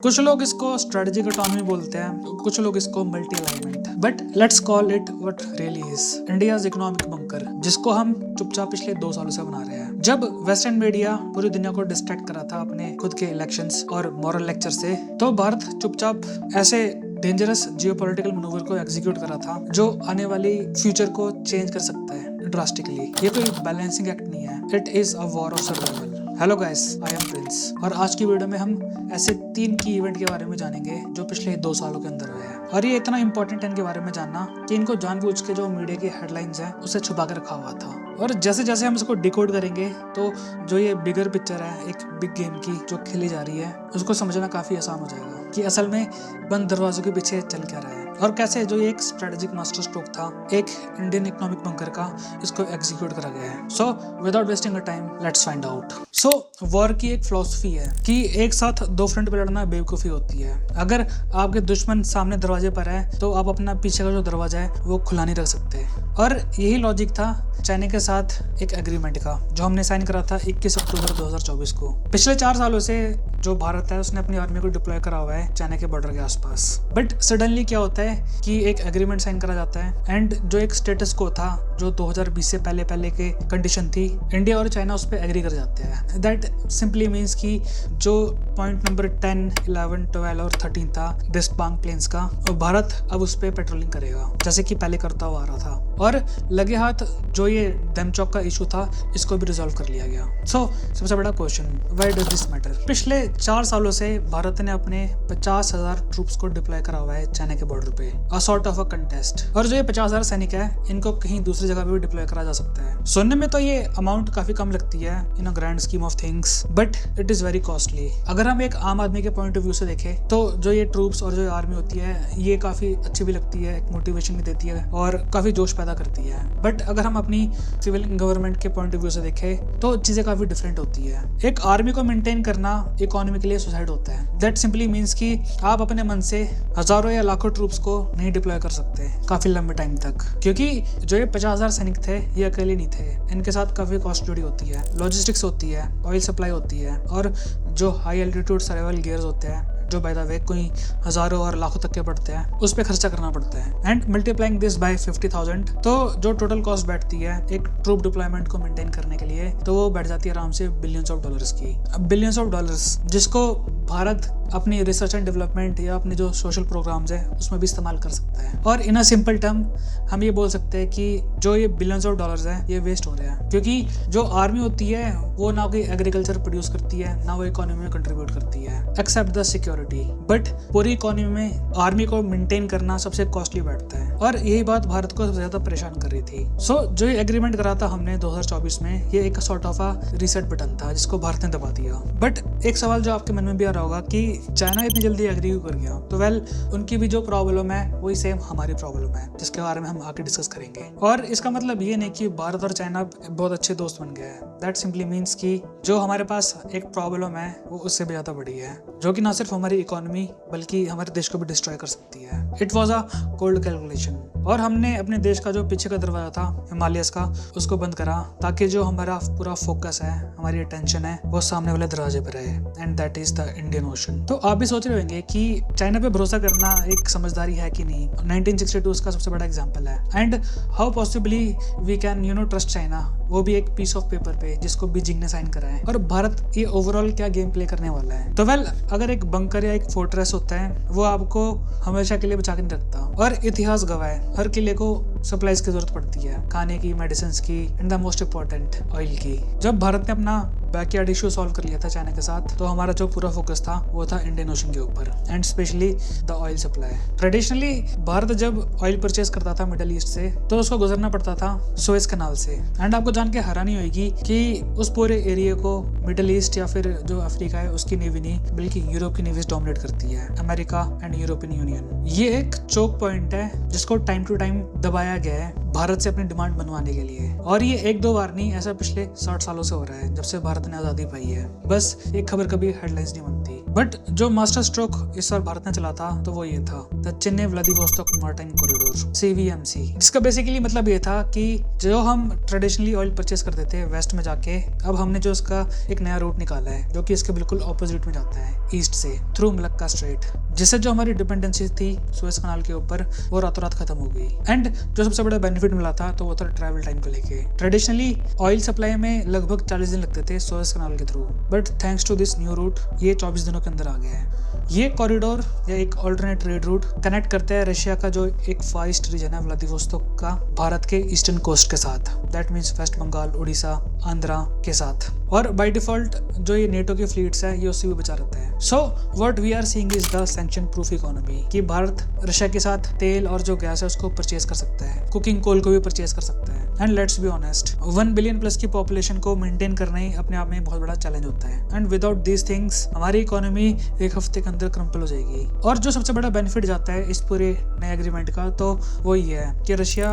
कुछ लोग इसको स्ट्रेटेजिक ऑटोनॉमी बोलते हैं, कुछ लोग इसको multi alignment, but let's call it what really is, India's economic bunker, जिसको हम चुपचाप पिछले 2 सालों से बना रहे हैं। जब वेस्टर्न मीडिया पूरी दुनिया को डिस्ट्रैक्ट करा था अपने खुद के इलेक्शंस और मॉरल लेक्चर से, तो भारत चुपचाप ऐसे डेंजरस जियोपॉलिटिकल मैनूवर को एग्जीक्यूट करा था जो आने वाली फ्यूचर को चेंज कर सकता है ड्रास्टिकली। ये कोई बैलेंसिंग एक्ट नहीं है, it is a war of survival. Hello guys, I am Prince और आज की वीडियो में हम ऐसे 3 की इवेंट के बारे में जानेंगे जो पिछले 2 सालों के अंदर हुए हैं। और ये इतना इंपॉर्टेंट है इनके बारे में जानना कि इनको जानबूझ के जो मीडिया की हेडलाइंस हैं उसे छुपा के रखा हुआ था। और जैसे जैसे हम इसको डिकोड करेंगे तो जो ये बिगर पिक्चर है एक बिग गेम की जो खेली जा रही है उसको समझना काफी आसान हो जाएगा कि असल में बंद दरवाजों के पीछे चल क्या रहा है और कैसे जो ये एक स्ट्रेटेजिक मास्टर स्ट्रोक था एक इंडियन इकोनॉमिक बंकर का, इसको एग्जीक्यूट करा गया है। So without wasting a time let's find out. So war की एक फिलॉसफी है कि एक साथ 2 फ्रंट पे लड़ना बेवकूफ़ी होती है। अगर आपके दुश्मन सामने दरवाजे पर है तो आप अपना पीछे का जो दरवाजा है वो खुला नहीं रख सकते। और यही लॉजिक था चाइना के साथ एक एग्रीमेंट का जो हमने साइन करा था 21 अक्टूबर 2024 को। पिछले 4 सालों से जो भारत है उसने अपनी आर्मी को डिप्लॉय करा हुआ है चाइना के बॉर्डर के आसपास। बट सडनली क्या होता है कि एक एग्रीमेंट साइन करा जाता है एंड जो एक स्टेटस को था जो 2020 से पहले के कंडीशन थी, इंडिया और चाइना उस पर एग्री कर जाते हैं। दैट सिंपली मीन्स कि जो पॉइंट नंबर 10, 11, 12 और 13 था वेस्ट पांग प्लेन्स का, और भारत अब उस पर पेट्रोलिंग करेगा जैसे कि पहले करता हुआ आ रहा था। और लगे हाथ जो ये डेमचौक का इशू था इसको भी रिजॉल्व कर लिया गया। सो सबसे बड़ा question, why does this matter? पिछले 4 सालों से भारत ने अपने 50,000 ट्रूप्स को डिप्लॉय करा हुआ है चाइना के बॉर्डर पे, a sort of a contest. और जो ये 50,000 सैनिक है इनको कहीं दूसरी जगह पे भी डिप्लॉय करा जा सकता है। सुनने में तो ये अमाउंट काफी कम लगती है in a grand scheme of things, but it is very costly. अगर हम एक आम आदमी के पॉइंट ऑफ व्यू से देखें तो जो ये ट्रूप्स और जो आर्मी होती है ये काफी अच्छी भी लगती है, एक मोटिवेशन भी देती है और काफी जोश पैदा करती है। बट अगर हम अपनी सिविल गवर्नमेंट के पॉइंट ऑफ व्यू से देखें तो चीजें काफी डिफरेंट होती है। एक आर्मी को मेंटेन करना इकोनॉमी के लिए सुसाइड होता है। दैट सिंपली मीन्स कि आप अपने मन से हजारों या लाखों ट्रूप्स को नहीं डिप्लॉय कर सकते काफी लंबे टाइम तक, क्योंकि जो ये 50,000 सैनिक थे ये अकेले नहीं थे, इनके साथ काफी कॉस्ट जुड़ी होती है, लॉजिस्टिक्स होती है, ऑयल सप्लाई होती है और जो हाई एल्टीट्यूड सर्वाइवल गियर्स होते हैं जो बाय द वे कोई हजारों और लाखों तक के पड़ते हैं उस पे खर्चा करना पड़ता है। एंड मल्टीप्लाइंग दिस बाय 50,000 तो जो टोटल कॉस्ट बैठती है एक ट्रूप डिप्लॉयमेंट को मेंटेन करने के लिए तो वो बैठ जाती है आराम से बिलियंस ऑफ डॉलर्स की। बिलियंस ऑफ डॉलर्स जिसको भारत अपनी रिसर्च एंड डेवलपमेंट या अपने जो सोशल प्रोग्राम्स है उसमें भी इस्तेमाल कर सकता है। और इन अ सिंपल टर्म हम ये बोल सकते हैं कि जो ये बिलियंस ऑफ डॉलर्स है ये वेस्ट हो रहे हैं, क्योंकि जो आर्मी होती है वो ना कोई एग्रीकल्चर प्रोड्यूस करती है ना वो इकोनॉमी में कंट्रीब्यूट करती है एक्सेप्ट द सिक्योरिटी। बट पूरी इकोनॉमी में आर्मी को मेंटेन करना सबसे कॉस्टली बैठता है और यही बात भारत को सबसे ज्यादा परेशान कर रही थी। सो जो ये एग्रीमेंट करा था हमने 2024 में ये एक sort of a reset button था जिसको भारत ने दबा दिया। बट एक सवाल जो आपके मन में भी आ रहा होगा कि चाइना इतनी जल्दी एग्री क्यों कर गया? तो वेल उनकी भी जो प्रॉब्लम है वही सेम हमारी प्रॉब्लम है जिसके बारे में हम आगे डिस्कस करेंगे। और इसका मतलब ये नहीं कि भारत और चाइना बहुत अच्छे दोस्त बन गए हैं। दैट सिंपली मीन्स कि जो हमारे पास एक प्रॉब्लम है वो उससे भी ज्यादा बड़ी है जो कि ना सिर्फ हमारी इकोनॉमी बल्कि हमारे देश को भी डिस्ट्रॉय कर सकती है। It was a cold calculation और हमने अपने देश का जो पीछे का दरवाजा था हिमालयस का उसको बंद करा ताकि जो हमारा पूरा फोकस है, हमारी अटेंशन है वो सामने वाले दरवाजे पर रहे and that is the Indian ocean. तो आप भी सोच रहे होंगे कि चाइना पे भरोसा करना एक समझदारी है कि नहीं। 1962 उसका सबसे बड़ा एग्जांपल है and how possibly we can trust China, वो भी एक पीस ऑफ पेपर पे जिसको बीजिंग ने साइन करा है। और भारत ये ओवरऑल क्या गेम प्ले करने वाला है? तो वेल अगर एक बंकर या एक फोर्ट्रेस होता है वो आपको हमेशा के लिए बचा के नहीं रखता और इतिहास गवाह है हर किले को सप्लाईज की जरूरत पड़ती है, खाने की, मेडिसिन की and the most important oil की। जब भारत ने अपना बैकयार्ड इशू सॉल्व कर लिया था चाइना के साथ तो हमारा जो पूरा फोकस था वो था इंडियन ओशन के ऊपर and specially the oil supply. Traditionally Bharat जब ऑयल परचेज करता था मिडल ईस्ट से तो उसको गुजरना पड़ता था सुएज कैनाल से। एंड आपको जान के हैरानी होगी कि उस पूरे एरिया को मिडल ईस्ट या फिर जो अफ्रीका है उसकी नेवी नहीं बल्कि यूरोप की नेवी डोमिनेट करती है, अमेरिका एंड यूरोपियन यूनियन। ये एक चोक पॉइंट है जिसको टाइम टू टाइम दबाया गया है भारत से अपनी डिमांड बनवाने के लिए। और ये 1-2 बार नहीं, ऐसा पिछले 60 सालों से हो रहा है जब से भारत ने आजादी पाई है। बस एक खबर कभी हेडलाइंस नहीं बनती। बट जो मास्टर स्ट्रोक इस बार भारत ने चला था तो वो ये था the Chennai Vladivostok maritime corridor CVMC, जिसका बेसिकली मतलब ये था कि जो हम ट्रेडिशनली ऑयल परचेस करते थे वेस्ट में जाके, अब हमने जो उसका एक नया रूट निकाला है जो कि इसके बिल्कुल ऑपोजिट में जाता है ईस्ट से थ्रू मलक्का स्ट्रेट, जिससे जो हमारी डिपेंडेंसी थी सुएज कनाल के ऊपर वो रातों रात खत्म हो गई। एंड जो सबसे बड़ा बेनिफिट मिला था तो वो था ट्रैवल टाइम को लेके। ट्रेडिशनली ऑयल सप्लाई में लगभग 40 दिन लगते थे सुएज कनाल के through, but thanks to this new route ये 24 दिनों के अंदर आ गया है। ये कॉरिडोर या एक ऑल्टरनेट ट्रेड रूट कनेक्ट करता है रशिया का जो एक फार ईस्ट रीजन है व्लादिवोस्तोक का भारत के ईस्टर्न कोस्ट के साथ, दैट मीन्स वेस्ट बंगाल, उड़ीसा, आंध्रा के साथ। और बाय डिफॉल्ट जो ये नेटो की फ्लीट्स है ये उससे भी बचा रहता है। So what we are seeing is the sanction proof economy, कि भारत रशिया के साथ तेल और जो गैस है उसको परचेज कर सकता है, कुकिंग कोल को भी परचेज कर सकता है। And let's be honest, 1 billion plus की पॉपुलेशन को मेंटेन करना ही अपने आप में बहुत बड़ा चैलेंज होता है। एंड विदाउट दीज थिंग्स हमारी इकोनॉमी एक हफ्ते के अंदर क्रम्पल हो जाएगी। और जो सबसे बड़ा बेनिफिट जाता है इस पूरे नए एग्रीमेंट का तो वो ये है कि रशिया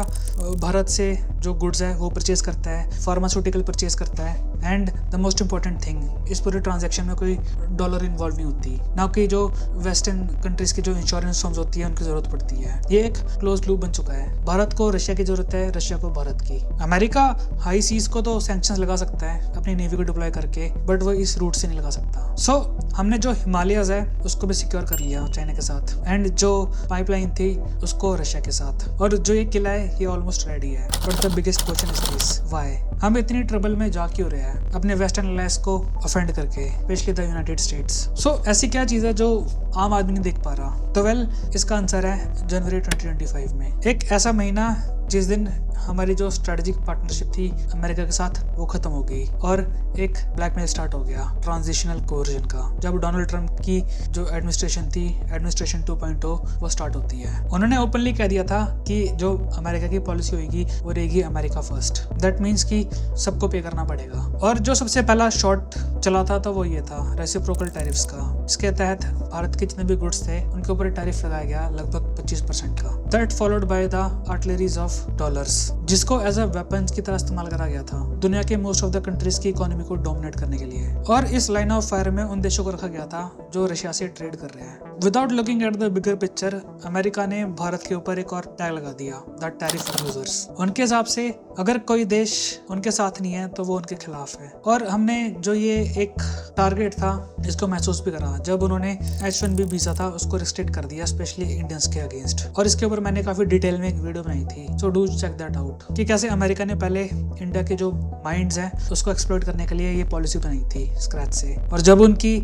भारत से जो गुड्स है वो परचेज करता है, फार्मास्यूटिकल परचेज करता है। And the most important thing, इस पूरे ट्रांजैक्शन में कोई डॉलर इन्वॉल्व नहीं होती, ना कि जो वेस्टर्न कंट्रीज की जो इंश्योरेंस फर्म्स होती है उनकी जरूरत पड़ती है। ये एक क्लोज लूप बन चुका है। भारत को रशिया की जरूरत है, रशिया को भारत की। अमेरिका हाई सीज को तो सैंक्शंस लगा सकता है अपनी नेवी को डिप्लॉय करके, बट वो इस रूट से नहीं लगा सकता। सो हमने जो हिमालयस है उसको भी सिक्योर कर लिया चाइना के साथ, एंड जो पाइपलाइन थी उसको रशिया के साथ, और जो ये किला है ये ऑलमोस्ट रेडी है। But the biggest question is this, why हम इतनी ट्रबल में जा क्यों रहे हैं अपने वेस्टर्न एलाइज को ऑफेंड करके, स्पेशली द यूनाइटेड स्टेट्स। सो ऐसी क्या चीज है जो आम आदमी नहीं देख पा रहा? तो वेल इसका आंसर है जनवरी 2025 में, एक ऐसा महीना जिस दिन हमारी जो स्ट्रेटेजिक पार्टनरशिप थी अमेरिका के साथ वो खत्म हो गई और एक ब्लैकमेल स्टार्ट हो गया ट्रांजिशनल कोवर्जन का, जब डोनाल्ड ट्रंप की जो एडमिनिस्ट्रेशन थी, एडमिनिस्ट्रेशन 2.0 वो स्टार्ट होती है। उन्होंने ओपनली कह दिया था कि जो अमेरिका की पॉलिसी होगी वो रहेगी अमेरिका फर्स्ट, दैट मीन्स कि सबको पे करना पड़ेगा। और जो सबसे पहला शॉट चला था तो वो ये था रेसिप्रोकल टैरिफ्स का। इसके तहत भारत के जितने भी गुड्स थे उनके ऊपर टैरिफ लगाया गया लगभग 25% का, that followed by the artilleries of dollars, जिसको एज अ वेपन्स की तरह इस्तेमाल करा गया था दुनिया के मोस्ट ऑफ द कंट्रीज की इकोनॉमी को डोमिनेट करने के लिए। और इस लाइन ऑफ फायर में उन देशों को रखा गया था जो रशिया से ट्रेड कर रहे हैं। Without looking at the bigger picture, America ने भारत के ऊपर एक और टैग लगा दिया, द टैरिफ अब्यूजर्स। उनके हिसाब से अगर कोई देश उनके साथ नहीं है तो वो उनके खिलाफ है। और हमने जो ये एक टारगेट था इसको महसूस भी करा जब उन्होंने H1B वीजा था उसको रिस्ट्रिक्ट कर दिया, स्पेशली इंडियंस के अगेंस्ट। और इसके ऊपर मैंने काफी डिटेल में एक वीडियो बनाई थी, so do check that out, कि कैसे अमेरिका ने पहले इंडिया के जो माइंड्स हैं उसको एक्सप्लॉइट करने के लिए ये पॉलिसी बनाई थी स्क्रैच से। और जब उनकी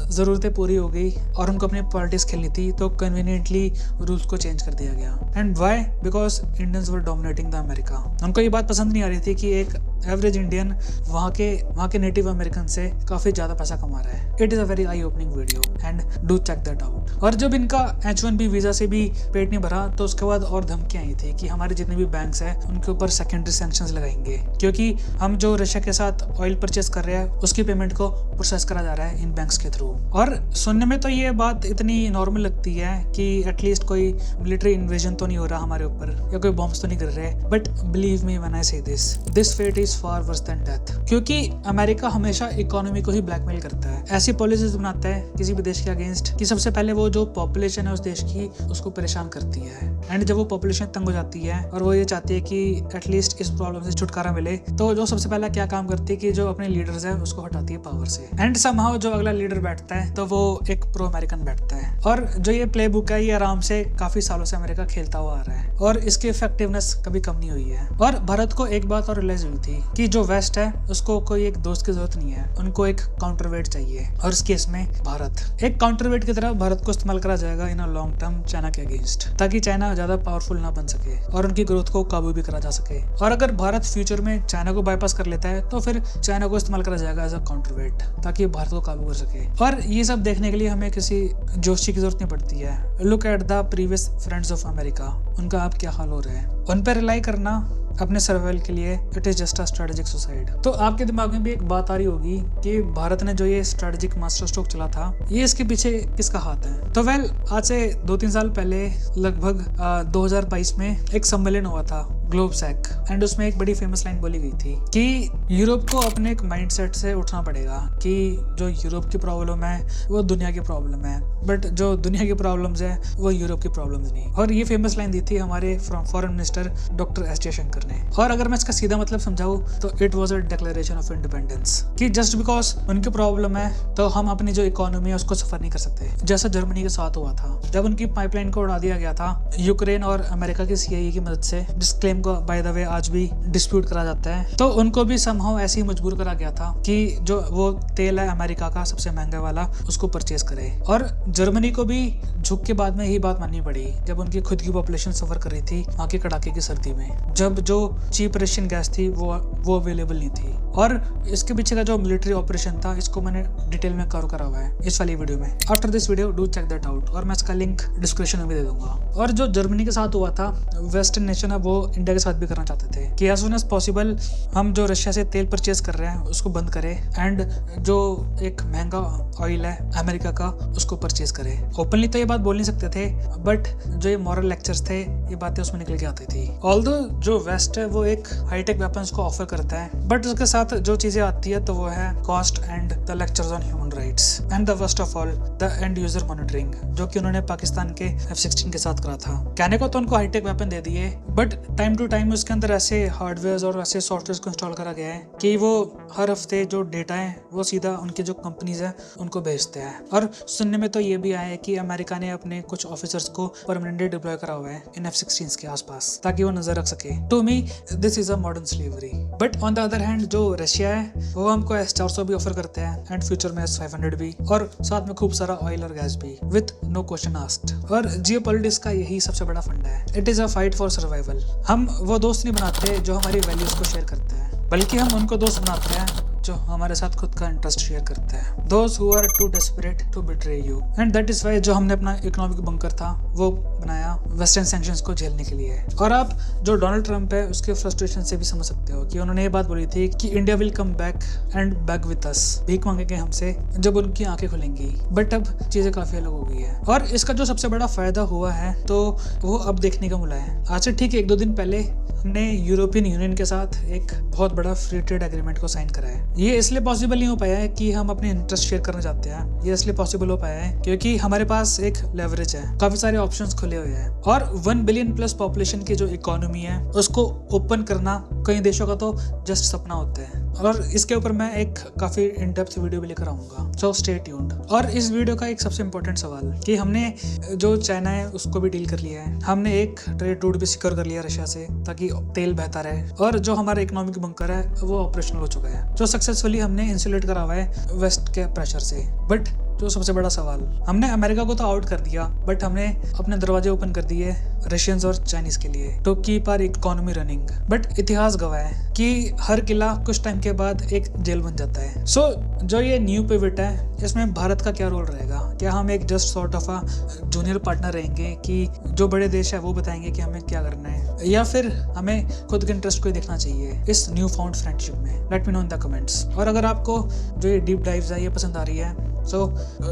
जरूरतें पूरी हो गई और उनको अपनी पॉलिटिक्स खेलनी थी तो कन्वीनियंटली रूल्स को चेंज कर दिया गया। And why? Because Indians were dominating the America. उनको ये बात पसंद नहीं आ रही थी कि एक एवरेज इंडियन वहाँ के नेटिव अमेरिकन से काफी ज्यादा पैसा कमा रहा है। It is a very eye opening video and do check that out. और जब इनका H1B वीजा से भी पेट नहीं भरा तो उसके बाद और धमकियां आई थी कि हमारे जितने भी बैंक्स हैं उनके ऊपर सेकेंडरी सैंक्शंस लगाएंगे, क्योंकि हम जो रशिया के साथ ऑयल परचेस कर रहे हैं उसकी पेमेंट को प्रोसेस करा जा रहा है इन बैंक्स के थ्रू। और सुनने में तो ये बात इतनी नॉर्मल लगती है कि एटलीस्ट कोई मिलिट्री इन्वेजन तो नहीं हो रहा हमारे ऊपर या कोई बॉम्ब्स तो नहीं कर रहे, but believe me when I say this fate is far worse than death. क्योंकि अमेरिका हमेशा इकोनॉमी को ही ब्लैकमेल करता है, ऐसी पॉलिसीज बनाता है किसी भी देश के अगेंस्ट कि सबसे पहले वो जो पॉपुलेशन है उस देश की उसको परेशान करती है। एंड जब वो पॉपुलेशन तंग हो जाती है और वो ये चाहती है कि एटलीस्ट इस प्रॉब्लम से छुटकारा मिले, तो जो सबसे पहला क्या काम करती है कि जो अपने लीडर्स है उसको हटाती है पावर से। एंड समहाउ जो अगला लीडर बैठता है तो वो एक प्रो अमेरिकन बैठता है। और जो ये प्ले बुक है ये आराम से काफी सालों से अमेरिका खेलता हुआ आ रहा है और इसकी इफेक्टिवनेस कभी कम नहीं हुई है। और भारत को एक बात और रियलाइज हुई थी कि जो वेस्ट है उसको कोई एक दोस्त की जरूरत नहीं है, उनको एक काउंटरवेट चाहिए। और इस केस में भारत एक काउंटरवेट की तरह भारत को इस्तेमाल करा जाएगा इन अ लॉन्ग टर्म चाइना के अगेंस्ट, ताकि चाइना ज्यादा पावरफुल ना बन सके और उनकी ग्रोथ को काबू भी करा जा सके। और अगर भारत फ्यूचर में चाइना को बाईपास कर लेता है तो फिर चाइना को इस्तेमाल करा जाएगा एज अ काउंटरवेट, ताकि भारत को काबू कर सके। और ये सब देखने के लिए हमें किसी जोशी की जरूरत नहीं पड़ती है। Look at the previous friends of America, उनका अब क्या हाल हो रहा है। उन पर रिलाई करना अपने सर्वाइवल के लिए it is just a strategic suicide. तो आपके दिमाग में भी एक बात आ रही होगी कि भारत ने जो ये स्ट्रेटेजिक मास्टर स्ट्रोक चला था, ये इसके पीछे किसका हाथ है? तो वेल, आज से 2-3 साल पहले लगभग 2022 में एक सम्मेलन हुआ था ग्लोबसैक, एंड उसमें एक बड़ी फेमस लाइन बोली गई थी कि यूरोप को अपने एक माइंडसेट से उठना पड़ेगा कि जो यूरोप की प्रॉब्लम है वो दुनिया की प्रॉब्लम है, बट जो दुनिया की प्रॉब्लम्स है वो यूरोप की प्रॉब्लम्स नहीं। और ये फेमस लाइन दी थी हमारे foreign minister doctor S Jaishankar ने। और अगर मैं इसका सीधा मतलब समझाऊं तो it was a declaration of independence, कि जस्ट बिकॉज उनकी प्रॉब्लम है तो हम अपनी जो इकोनॉमी है उसको सफर नहीं कर सकते, जैसा जर्मनी के साथ हुआ था जब उनकी पाइपलाइन को उड़ा दिया गया था यूक्रेन और अमेरिका की सीआईए की मदद से, जिस क्लेम को बाय द वे आज भी डिस्प्यूट करा जाता है। तो उनको भी समहाउ ऐसे ही मजबूर करा गया था कि जो वो तेल है अमेरिका का सबसे महंगा वाला उसको परचेज करे। और जर्मनी को भी झुक के बाद में यही बात माननी पड़ी जब उनकी खुद की पॉपुलेशन सफर कर रही थी आगे कड़ाके की सर्दी में, जब जो चीप रशियन गैस थी वो अवेलेबल नहीं थी। और इसके पीछे का जो मिलिट्री ऑपरेशन था इसको मैंने डिटेल में कवर करा हुआ है इस वाली वीडियो में। After this video do check that out, और मैं इसका लिंक डिस्क्रिप्शन में भी दे दूंगा। और जो जर्मनी के साथ हुआ था, वेस्टर्न नेशन है वो इंडिया के साथ भी करना चाहते थे कि एज सुन एज पॉसिबल हम जो रशिया से तेल परचेज कर रहे हैं उसको बंद करें, एंड जो एक महंगा ऑयल है अमेरिका का उसको परचेज करें। ओपनली तो ये बात बोल नहीं सकते थे, बट जो ये मॉरल लेक्चर्स थे ये बातें उसमें निकल के आती थी। ऑल्दो जो वेस्ट है वो एक हाईटेक वेपन्स को ऑफर करता है, बट उसके साथ जो चीजें आती है तो वो है cost and the lectures on human rights and the worst of all the end user monitoring, जो कि उन्होंने पाकिस्तान के F-16 के साथ करा था। कहने को तो उनको हाईटेक वेपन दे दिए, बट टाइम टू टाइम उसके अंदर ऐसे हार्डवेयर और ऐसे सॉफ्टवेयर को इंस्टॉल करा गया है कि वो हर हफ्ते जो डेटा है वो सीधा उनकी जो कंपनीज है उनको भेजते हैं। और सुनने में तो ये भी आया है कि अमेरिका ने अपने कुछ ऑफिसर्स को परमानेंटली डिप्लॉय करा हुआ है इन F-16 के आसपास ताकि वो नजर रख सके। To me this is a modern slavery. But on the other hand जो रशिया है वो हमको S-400 भी ऑफर करते हैं एंड फ्यूचर में S-500 भी, और साथ में खूब सारा ऑयल और गैस भी विथ नो क्वेश्चन आस्क्ड। और जियोपॉलिटिक्स का यही सबसे बड़ा फंडा है, it is a fight for survival. हम वो दोस्त नहीं बनाते जो हमारी वैल्यूज को शेयर करते हैं, बल्कि हम उनको दोस्त बनाते हैं जो हमारे साथ खुद का इंटरेस्ट शेयर करते हैं। Those who are too desperate to betray you, and that is why जो हमने अपना इकोनॉमिक बंकर था वो बनाया वेस्टर्न सैंक्शंस को झेलने के लिए। और आप जो डोनाल्ड ट्रंप है उसके फ्रस्ट्रेशन से भी समझ सकते हो कि उन्होंने ये बात बोली थी कि India will come back and back with us, भीख मांगेंगे हमसे जब उनकी आंखें खुलेंगी। बट अब चीजें काफी अलग हो गई है, और इसका जो सबसे बड़ा फायदा हुआ है तो वो अब देखने का मिला है। आज से ठीक 1-2 दिन पहले हमने यूरोपियन यूनियन के साथ एक बहुत बड़ा फ्री ट्रेड एग्रीमेंट को साइन करा है। ये इसलिए पॉसिबल नहीं हो पाया है कि हम अपने इंटरेस्ट शेयर करना चाहते हैं, ये इसलिए पॉसिबल हो पाया है क्योंकि हमारे पास एक लेवरेज है, काफी सारे ऑप्शंस खुले हुए हैं। और 1 बिलियन प्लस पॉपुलेशन की जो इकोनॉमी है उसको ओपन करना कई देशों का तो जस्ट सपना होता है। और इसके ऊपर मैं एक काफी इन डेप्थ वीडियो भी लेकर आऊंगा, सो स्टे ट्यून्ड। और इस वीडियो का एक सबसे इंपॉर्टेंट सवाल कि हमने जो चाइना है उसको भी डील कर लिया है, हमने एक ट्रेड रूट भी सिक्योर कर लिया रशिया से ताकि तेल बहता रहे, और जो हमारा इकोनॉमिक बंकर है वो ऑपरेशनल हो चुका है, जो सक्सेसफुली हमने इंसुलेट करा हुआ है वेस्ट के प्रेशर से। बट जो सबसे बड़ा सवाल, हमने अमेरिका को तो आउट कर दिया, बट हमने अपने दरवाजे ओपन कर दिए रशियंस और चाइनीज के लिए to keep our economy running. But इतिहास गवाह है कि हर किला कुछ टाइम के बाद एक जेल बन जाता है। सो जो ये न्यू पिवट है इसमें भारत का क्या रोल रहेगा? क्या हम एक just sort of a junior partner रहेंगे कि जो बड़े देश है वो बताएंगे कि हमें क्या करना है, या फिर हमें खुद के इंटरेस्ट को ही देखना चाहिए इस न्यू फाउंड फ्रेंडशिप में? Let me know in the comments. और अगर आपको जो ये डीप डाइव्स है ये पसंद आ रही है so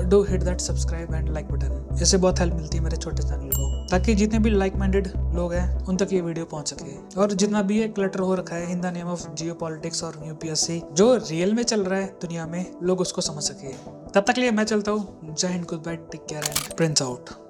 do hit that subscribe and like button. इससे बहुत हेल्प मिलती है मेरे छोटे चैनल को, ताकि जितने भी लाइक माइंडेड लोग हैं उन तक ये वीडियो पहुंच सके। और जितना भी ये क्लटर हो रखा है in the name of geopolitics और यूपीएससी, जो रियल में चल रहा है दुनिया में, लोग उसको समझ सके। तब तक के लिए मैं चलता हूँ। जय Hind, goodbye, take care and prince out.